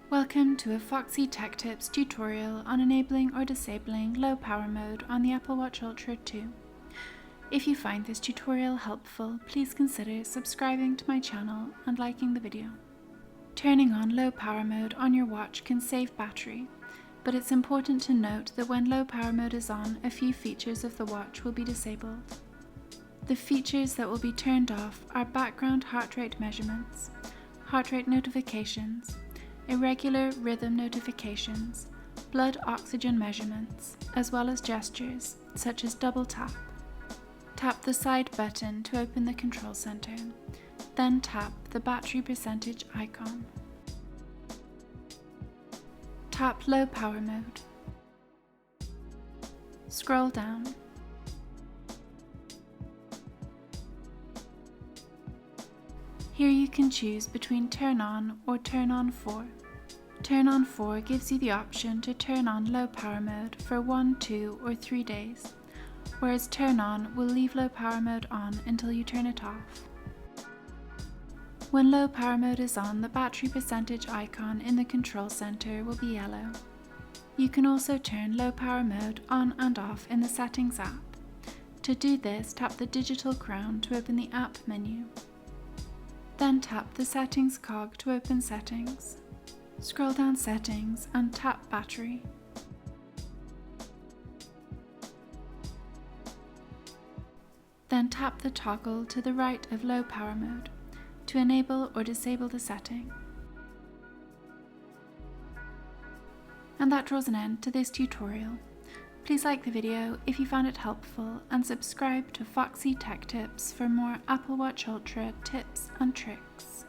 Welcome to a Foxy Tech Tips tutorial on enabling or disabling low power mode on the Apple Watch Ultra 2. If you find this tutorial helpful, please consider subscribing to my channel and liking the video. Turning on low power mode on your watch can save battery, but it's important to note that when low power mode is on, a few features of the watch will be disabled. The features that will be turned off are background heart rate measurements, heart rate notifications, irregular rhythm notifications, blood oxygen measurements, as well as gestures such as double tap. Tap the side button to open the control center, then tap the battery percentage icon. Tap low power mode. Scroll down. Here you can choose between Turn On or Turn On 4. Turn On 4 gives you the option to turn on low power mode for 1, 2, or 3 days, whereas Turn On will leave low power mode on until you turn it off. When low power mode is on, the battery percentage icon in the control center will be yellow. You can also turn low power mode on and off in the Settings app. To do this, tap the digital crown to open the app menu. Then tap the Settings cog to open Settings. Scroll down Settings and tap Battery. Then tap the toggle to the right of low power mode to enable or disable the setting. And that draws an end to this tutorial. Please like the video if you found it helpful and subscribe to Foxy Tech Tips for more Apple Watch Ultra tips and tricks.